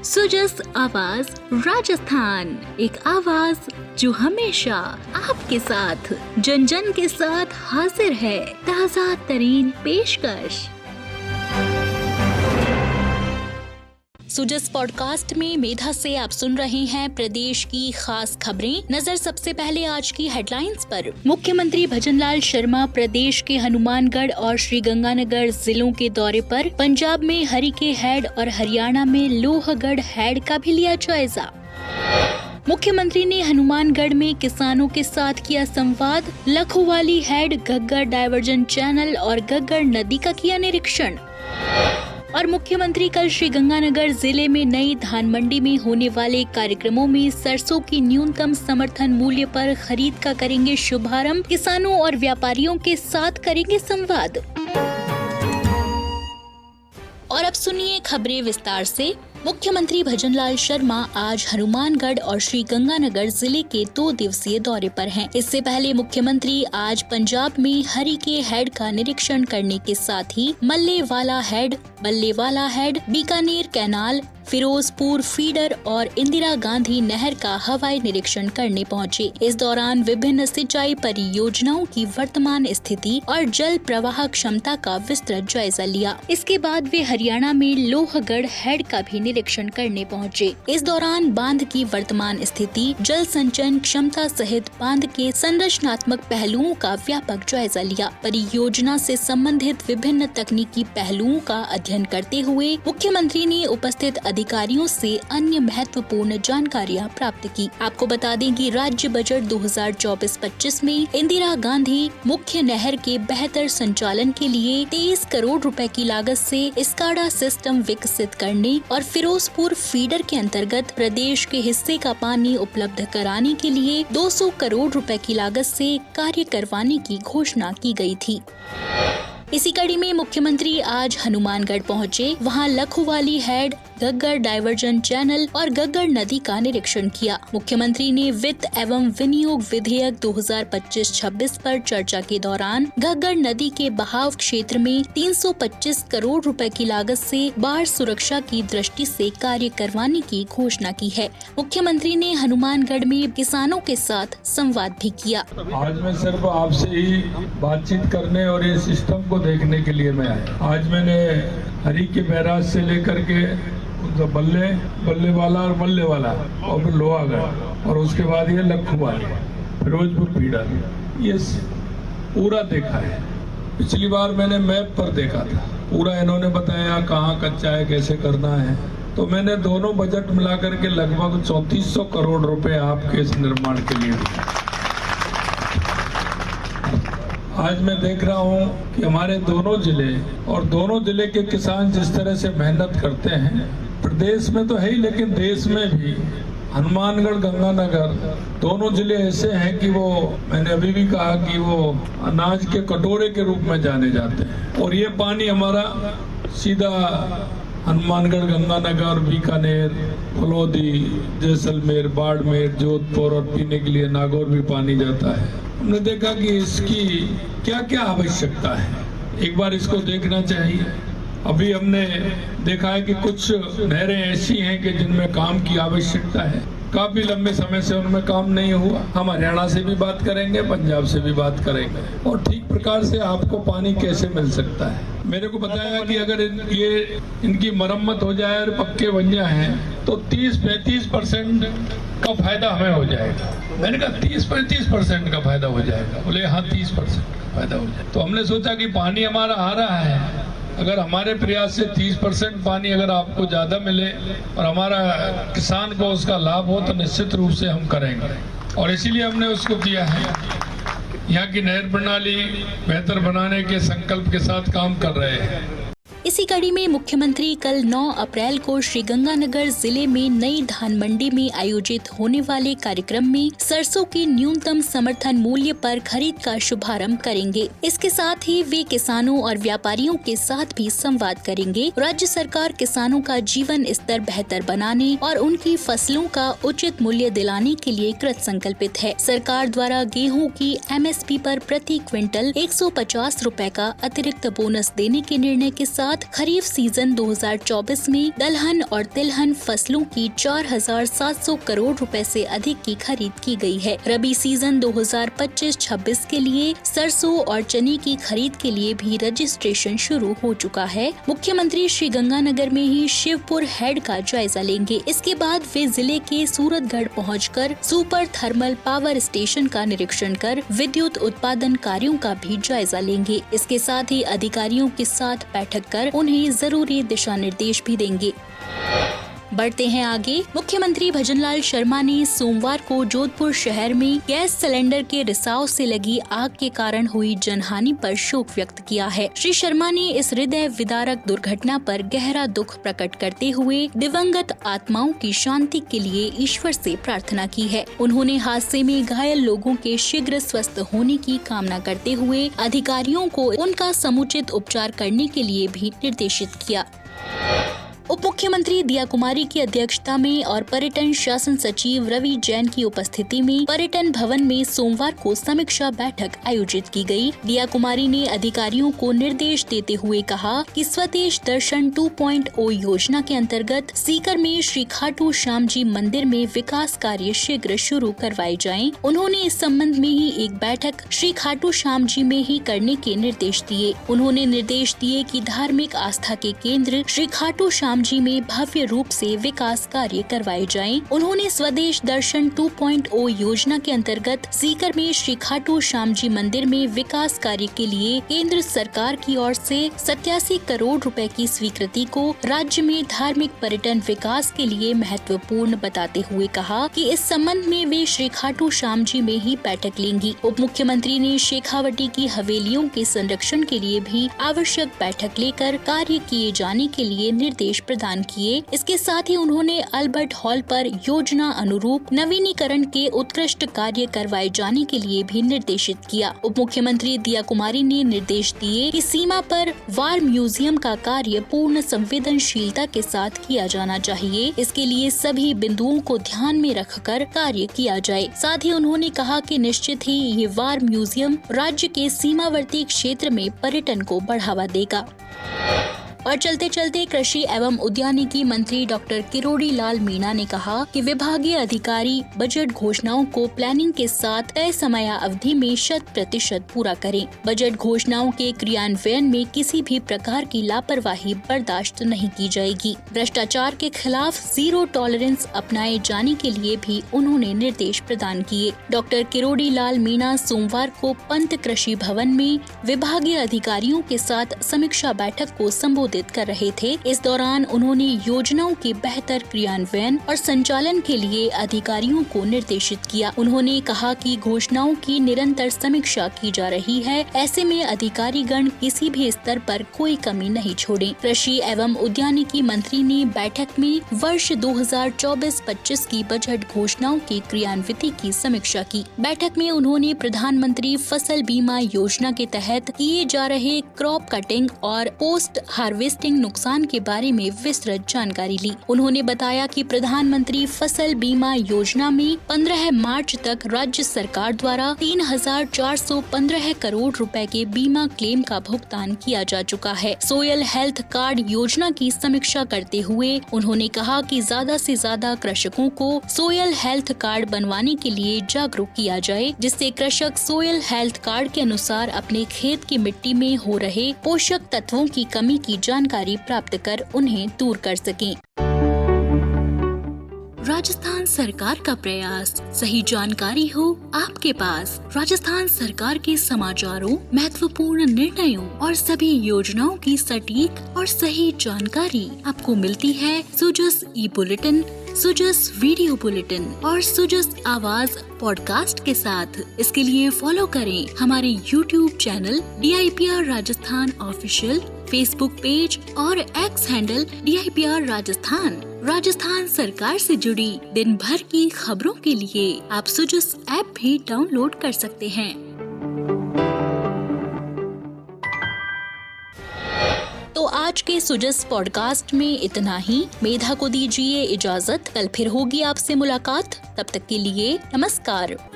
सुजस आवाज राजस्थान, एक आवाज जो हमेशा आपके साथ, जन जन के साथ हाजिर है। ताज़ा तरीन पेशकश। सुजस पॉडकास्ट में मेधा से आप सुन रहे हैं प्रदेश की खास खबरें। नजर सबसे पहले आज की हेडलाइंस पर। मुख्यमंत्री भजनलाल शर्मा प्रदेश के हनुमानगढ़ और श्रीगंगानगर जिलों के दौरे पर। पंजाब में हरिके हेड और हरियाणा में लोहगढ़ हेड का भी लिया जायजा। मुख्यमंत्री ने हनुमानगढ़ में किसानों के साथ किया संवाद। लखोवाली हेड, घग्गर डायवर्जन चैनल और घग्गर नदी का किया निरीक्षण। और मुख्यमंत्री कल श्रीगंगानगर जिले में नई धान मंडी में होने वाले कार्यक्रमों में सरसों की न्यूनतम समर्थन मूल्य पर खरीद का करेंगे शुभारंभ। किसानों और व्यापारियों के साथ करेंगे संवाद। और अब सुनिए खबरें विस्तार से। मुख्यमंत्री भजनलाल शर्मा आज हनुमानगढ़ और श्रीगंगानगर जिले के 2 दिवसीय दौरे पर हैं। इससे पहले मुख्यमंत्री आज पंजाब में हरिके हेड का निरीक्षण करने के साथ ही Mallewala head, Ballewala head, Bikaner canal, Ferozepur feeder और इंदिरा गांधी नहर का हवाई निरीक्षण करने पहुंचे। इस दौरान विभिन्न सिंचाई परियोजनाओं की वर्तमान स्थिति और जल प्रवाह क्षमता का विस्तृत जायजा लिया। इसके बाद वे हरियाणा में लोहगढ़ हेड का भी निरीक्षण करने पहुंचे। इस दौरान बांध की वर्तमान स्थिति, जल संचयन क्षमता सहित बांध के संरचनात्मक पहलुओं का व्यापक जायजा लिया। परियोजना से संबंधित विभिन्न तकनीकी पहलुओं का अध्ययन करते हुए मुख्यमंत्री ने उपस्थित अधिकारियों से अन्य महत्वपूर्ण जानकारियां प्राप्त की। आपको बता दें कि राज्य बजट 2024-25 में इंदिरा गांधी मुख्य नहर के बेहतर संचालन के लिए 23 करोड़ रुपए की लागत से स्काडा सिस्टम विकसित करने और फिरोजपुर फीडर के अंतर्गत प्रदेश के हिस्से का पानी उपलब्ध कराने के लिए 200 करोड़ रुपए की लागत से कार्य करवाने की घोषणा की गई थी। इसी कड़ी में मुख्यमंत्री आज हनुमानगढ़ पहुंचे। वहां लखोवाली हेड, घग्गर डायवर्जन चैनल और घग्गर नदी का निरीक्षण किया। मुख्यमंत्री ने वित्त एवं विनियोग विधेयक 2025-26 पर चर्चा के दौरान घग्गर नदी के बहाव क्षेत्र में 325 करोड़ रुपए की लागत से बाढ़ सुरक्षा की दृष्टि से कार्य करवाने की घोषणा की है। मुख्यमंत्री ने हनुमानगढ़ में किसानों के साथ संवाद भी किया। आज मैं सिर्फ आपसे ही बातचीत करने और ये सिस्टम को देखने के लिए मैं आया। आज मैंने हरिके बैराज से लेकर के बल्ले वाला और मल्ले वाला और फिर लोहागढ़ और उसके बाद ये लखोवाली, फिरोजपुर फीडर, ये पूरा देखा है। पिछली बार मैंने मैप पर देखा था, पूरा इन्होंने बताया कहाँ कच्चा है, कैसे करना है। तो मैंने दोनों बजट मिला करके लगभग 3400 करोड़ रुपए आपके इस निर्माण के लिए दिए। आज मैं देख रहा हूँ कि हमारे दोनों जिले और दोनों जिले के किसान जिस तरह से मेहनत करते हैं, प्रदेश में तो है ही लेकिन देश में भी हनुमानगढ़, गंगानगर दोनों जिले ऐसे हैं कि वो, मैंने अभी भी कहा कि वो अनाज के कटोरे के रूप में जाने जाते हैं। और ये पानी हमारा सीधा हनुमानगढ़, गंगानगर, बीकानेर, फलोदी, जैसलमेर, बाड़मेर, जोधपुर और पीने के लिए नागौर भी पानी जाता है। हमने देखा कि इसकी क्या क्या आवश्यकता है, एक बार इसको देखना चाहिए। अभी हमने देखा है कि कुछ नहरें ऐसी हैं कि जिनमें काम की आवश्यकता है, काफी लंबे समय से उनमें काम नहीं हुआ। हम हरियाणा से भी बात करेंगे, पंजाब से भी बात करेंगे और ठीक प्रकार से आपको पानी कैसे मिल सकता है। मेरे को बताया कि अगर इनकी मरम्मत हो जाए और पक्के बन जाए तो 30-35% का फायदा हमें हो जाएगा। मैंने कहा 30-35% का फायदा हो जाएगा। बोले हाँ 30% का फायदा हो जाएगा। तो हमने सोचा कि पानी हमारा आ रहा है, अगर हमारे प्रयास से 30% पानी अगर आपको ज्यादा मिले और हमारा किसान को उसका लाभ हो तो निश्चित रूप से हम करेंगे। और इसीलिए हमने उसको किया है। यहाँ की नहर प्रणाली बेहतर बनाने के संकल्प के साथ काम कर रहे हैं। इसी कड़ी में मुख्यमंत्री कल 9 अप्रैल को श्रीगंगानगर जिले में नई धान मंडी में आयोजित होने वाले कार्यक्रम में सरसों की न्यूनतम समर्थन मूल्य पर खरीद का शुभारंभ करेंगे। इसके साथ ही वे किसानों और व्यापारियों के साथ भी संवाद करेंगे। राज्य सरकार किसानों का जीवन स्तर बेहतर बनाने और उनकी फसलों का उचित मूल्य दिलाने के लिए कृत संकल्पित है। सरकार द्वारा गेहूं की MSP पर प्रति क्विंटल 150 रुपए का अतिरिक्त बोनस देने के निर्णय के साथ साथ खरीफ सीजन 2024 में दलहन और तिलहन फसलों की 4,700 करोड़ रुपए से अधिक की खरीद की गई है। रबी सीजन 2025-26 के लिए सरसों और चने की खरीद के लिए भी रजिस्ट्रेशन शुरू हो चुका है। मुख्यमंत्री श्रीगंगानगर में ही शिवपुर हेड का जायजा लेंगे। इसके बाद वे जिले के सूरतगढ़ पहुंचकर सुपर थर्मल पावर स्टेशन का निरीक्षण कर विद्युत उत्पादन कार्यों का भी जायजा लेंगे। इसके साथ ही अधिकारियों के साथ बैठक कर उन्हें जरूरी दिशा निर्देश भी देंगे। बढ़ते हैं आगे। मुख्यमंत्री भजनलाल शर्मा ने सोमवार को जोधपुर शहर में गैस सिलेंडर के रिसाव से लगी आग के कारण हुई जनहानि पर शोक व्यक्त किया है। श्री शर्मा ने इस हृदय विदारक दुर्घटना पर गहरा दुख प्रकट करते हुए दिवंगत आत्माओं की शांति के लिए ईश्वर से प्रार्थना की है। उन्होंने हादसे में घायल लोगों के शीघ्र स्वस्थ होने की कामना करते हुए अधिकारियों को उनका समुचित उपचार करने के लिए भी निर्देशित किया। उप मुख्यमंत्री दिया कुमारी की अध्यक्षता में और पर्यटन शासन सचिव रवि जैन की उपस्थिति में पर्यटन भवन में सोमवार को समीक्षा बैठक आयोजित की गई। दिया कुमारी ने अधिकारियों को निर्देश देते हुए कहा कि स्वदेश दर्शन 2.0 योजना के अंतर्गत सीकर में श्री खाटू श्याम जी मंदिर में विकास कार्य शीघ्र शुरू करवाए जाएं। उन्होंने इस संबंध में ही एक बैठक श्री खाटू श्याम जी में ही करने के निर्देश दिए। उन्होंने निर्देश दिए कि धार्मिक आस्था के केंद्र श्री खाटू श्याम जी में भव्य रूप से विकास कार्य करवाए जाएं। उन्होंने स्वदेश दर्शन 2.0 योजना के अंतर्गत सीकर में श्री खाटू श्याम जी मंदिर में विकास कार्य के लिए केंद्र सरकार की ओर से 87 करोड़ रुपए की स्वीकृति को राज्य में धार्मिक पर्यटन विकास के लिए महत्वपूर्ण बताते हुए कहा कि इस संबंध में वे श्री खाटू श्याम जी में ही बैठक लेंगी। उप मुख्यमंत्री ने शेखावटी की हवेलियों के संरक्षण के लिए भी आवश्यक बैठक लेकर कार्य किए जाने के लिए निर्देश प्रदान किए। इसके साथ ही उन्होंने अल्बर्ट हॉल पर योजना अनुरूप नवीनीकरण के उत्कृष्ट कार्य करवाए जाने के लिए भी निर्देशित किया। उप मुख्यमंत्री दिया कुमारी ने निर्देश दिए कि सीमा पर वार म्यूजियम का कार्य पूर्ण संवेदनशीलता के साथ किया जाना चाहिए। इसके लिए सभी बिंदुओं को ध्यान में रखकर कार्य किया जाए। साथ ही उन्होंने कहा कि निश्चित ही ये वार म्यूजियम राज्य के सीमावर्ती क्षेत्र में पर्यटन को बढ़ावा देगा। और चलते चलते कृषि एवं उद्यानिकी मंत्री डॉक्टर किरोड़ी लाल मीणा ने कहा कि विभागीय अधिकारी बजट घोषणाओं को प्लानिंग के साथ तय समयावधि में 100% पूरा करें। बजट घोषणाओं के क्रियान्वयन में किसी भी प्रकार की लापरवाही बर्दाश्त नहीं की जाएगी। भ्रष्टाचार के खिलाफ जीरो टॉलरेंस अपनाए जाने के लिए भी उन्होंने निर्देश प्रदान किए। डॉक्टर किरोड़ी लाल मीणा सोमवार को पंत कृषि भवन में विभागीय अधिकारियों के साथ समीक्षा बैठक को संबोधित कर रहे थे। इस दौरान उन्होंने योजनाओं के बेहतर क्रियान्वयन और संचालन के लिए अधिकारियों को निर्देशित किया। उन्होंने कहा कि घोषणाओं की निरंतर समीक्षा की जा रही है। ऐसे में अधिकारीगण किसी भी स्तर पर कोई कमी नहीं छोड़ें। कृषि एवं उद्यानिकी मंत्री ने बैठक में वर्ष 2024-25 की बजट घोषणाओं की क्रियान्विति की समीक्षा की। बैठक में उन्होंने प्रधानमंत्री फसल बीमा योजना के तहत किए जा रहे क्रॉप कटिंग और पोस्ट हार्वेस्टिंग नुकसान के बारे में विस्तृत जानकारी ली। उन्होंने बताया कि प्रधानमंत्री फसल बीमा योजना में 15 मार्च तक राज्य सरकार द्वारा 3,415 करोड़ रुपए के बीमा क्लेम का भुगतान किया जा चुका है। सोयल हेल्थ कार्ड योजना की समीक्षा करते हुए उन्होंने कहा कि ज्यादा से ज्यादा कृषकों को सोयल हेल्थ कार्ड बनवाने के लिए जागरूक किया जाए, जिससे कृषक सोयल हेल्थ कार्ड के अनुसार अपने खेत की मिट्टी में हो रहे पोषक तत्वों की कमी की जानकारी प्राप्त कर उन्हें दूर कर सकें। राजस्थान सरकार का प्रयास, सही जानकारी हो आपके पास। राजस्थान सरकार के समाचारों, महत्वपूर्ण निर्णयों और सभी योजनाओं की सटीक और सही जानकारी आपको मिलती है सुजस ई बुलेटिन, सुजस वीडियो बुलेटिन और सुजस आवाज पॉडकास्ट के साथ। इसके लिए फॉलो करें हमारे YouTube channel DIPR Rajasthan official, Facebook page और X handle DIPR Rajasthan. Rajasthan सरकार से जुड़ी दिन भर की खबरों के लिए आप सुजस ऐप भी डाउनलोड कर सकते हैं। तो आज के सुजस पॉडकास्ट में इतना ही। मेधा को दीजिए इजाजत। कल फिर होगी आपसे मुलाकात। तब तक के लिए नमस्कार।